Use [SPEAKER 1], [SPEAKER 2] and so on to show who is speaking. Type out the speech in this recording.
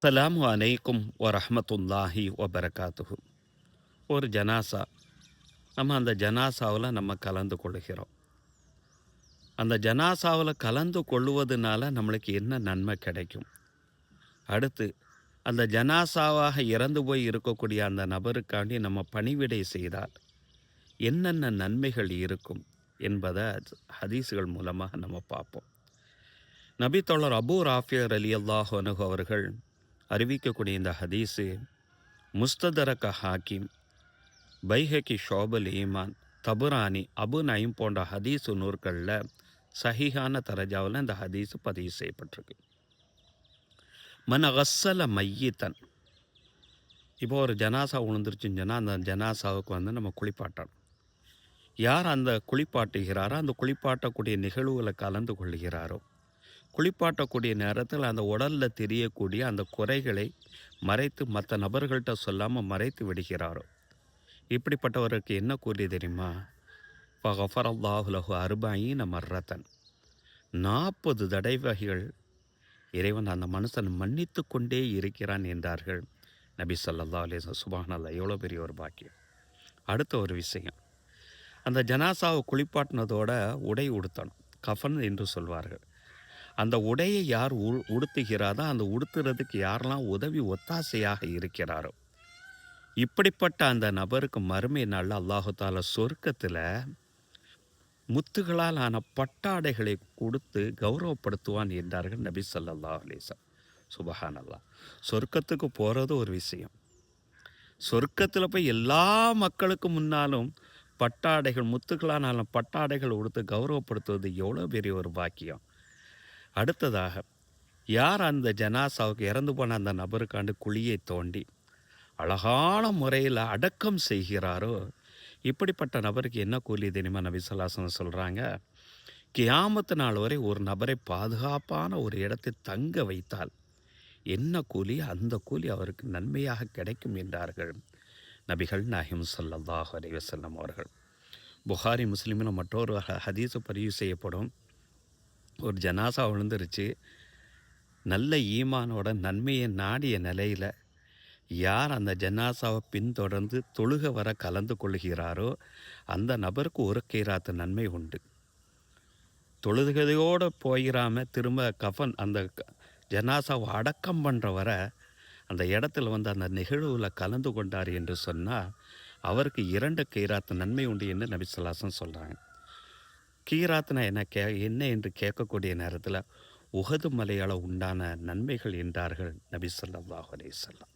[SPEAKER 1] அஸ்ஸலாமு அலைக்கும் வரஹ்மத்துல்லாஹி வபரகாத்துஹு. ஒரு ஜனாசா, நம்ம அந்த ஜனாசாவில் நம்ம கலந்து கொள்கிறோம். அந்த ஜனாசாவில் கலந்து கொள்வதனால நம்மளுக்கு என்ன நன்மை கிடைக்கும்? அடுத்து அந்த ஜனாசாவாக இறந்து போய் இருக்கக்கூடிய அந்த நபருக்காண்டி நம்ம பணிவிடை செய்தால் என்னென்ன நன்மைகள் இருக்கும் என்பதை ஹதீஸுகள் மூலமாக நம்ம பார்ப்போம். நபித்தோழர் அபூ ராஃபியர் ரலியல்லாஹு அன்ஹு அவர்கள் அறிவிக்கக்கூடிய இந்த ஹதீஸு முஸ்ததரக ஹாக்கிம், பைஹகி ஷோபல் ஈமான், தபுரானி, அபு நயீம் போன்ற ஹதீஸு நூற்களில் சஹீஹான தரஜாவில் இந்த ஹதீஸு பதிவு செய்யப்பட்டிருக்கு. மன் கஸ்ஸல மையித்தன், இப்போ ஒரு ஜனாசா விழுந்துருச்சுன்னு சொன்னால் அந்த ஜனாசாவுக்கு நம்ம குளிப்பாட்டணும். யார் அந்த குளிப்பாட்டுகிறாரோ, அந்த குளிப்பாட்டக்கூடிய நிகழ்வுகளை கலந்து கொள்கிறாரோ, குளிப்பாட்டக்கூடிய நேரத்தில் அந்த உடலில் தெரியக்கூடிய அந்த குறைகளை மறைத்து மற்ற நபர்கள்ட்ட சொல்லாமல் மறைத்து விடுகிறாரோ, இப்படிப்பட்டவருக்கு என்ன கூலி தெரியுமா? ஃபகஃபரல்லாஹு லஹு அர்பஈன மர்ரத்தன், 40 தடவைகள் இறைவன் அந்த மனுஷன் மன்னித்து கொண்டே இருக்கிறான் என்றார்கள் நபி ஸல்லல்லாஹு அலைஹி வஸல்லம். சுப்ஹானல்லாஹ், எவ்வளோ பெரிய ஒரு பாக்கியம். அடுத்த ஒரு விஷயம், அந்த ஜனாசாவை குளிப்பாட்டினதோட உடை உடுத்தணும், கஃன் என்று சொல்வார்கள். அந்த உடையை யார் உடுத்துகிறாரோ, அந்த உடுத்துறதுக்கு யாரெல்லாம் உதவி ஒத்தாசையாக இருக்கிறாரோ, இப்படிப்பட்ட அந்த நபருக்கு மறுமை நாளில் அல்லாஹு தாலா சொர்க்கத்தில் முத்துகளால் ஆன பட்டாடைகளை கொடுத்து கௌரவப்படுத்துவான் என்றார்கள் நபி ஸல்லல்லாஹு அலைஹி வஸல்லம். சுபஹானல்லாஹ். சொர்க்கத்துக்கு போகிறது ஒரு விஷயம், சொர்க்கத்தில் போய் எல்லா மக்களுக்கு முன்னாலும் பட்டாடைகள், முத்துக்களால் ஆன பட்டாடைகள் கொடுத்து கௌரவப்படுத்துவது எவ்வளோ பெரிய ஒரு பாக்கியம். அடுத்ததாக, யார் அந்த ஜனாசாவுக்கு இறந்து போன அந்த நபருக்காண்டு குழியை தோண்டி அழகான முறையில் அடக்கம் செய்கிறாரோ, இப்படிப்பட்ட நபருக்கு என்ன கூலி தெரியுமா? நபி ஸல்லல்லாஹு அலைஹி வஸல்லம் சொல்கிறாங்க, கியாமத்து நாள் வரை ஒரு நபரை பாதுகாப்பான ஒரு இடத்தில் தங்க வைத்தால் என்ன கூலி, அந்த கூலி அவருக்கு நன்மையாக கிடைக்கும் என்றார்கள் நபிகள் நாயகம் ஸல்லல்லாஹு அலைஹி வஸல்லம் அவர்கள். புகாரி முஸ்லிமில் மற்றொரு ஹதீஸு பதிவு செய்யப்படும். ஒரு ஜனாசா விழுந்துருச்சு, நல்ல ஈமானோட நன்மையை நாடிய நிலையில் யார் அந்த ஜனாசாவை பின்தொடர்ந்து தொழுக வர கலந்து கொள்கிறாரோ, அந்த நபருக்கு ஒரு கீராத்து நன்மை உண்டு. தொழுகையோடு போயிடாமல் திரும்ப கஃன் அந்த ஜனாசாவை அடக்கம் பண்ணுற வர அந்த இடத்துல அந்த நிகழ்வில் கலந்து கொண்டார் என்று சொன்னால் அவருக்கு 2 கீராத்து நன்மை உண்டு என்று நபி ஸல்லல்லாஹு அலைஹி வஸல்லம் சொல்கிறாங்க. கீராத்துனா என்ன என்று கேட்கக்கூடிய நேரத்தில் உஹது மலையால் உண்டான நன்மைகள் என்றார்கள் நபி ஸல்லல்லாஹு அலைஹி வஸல்லம்.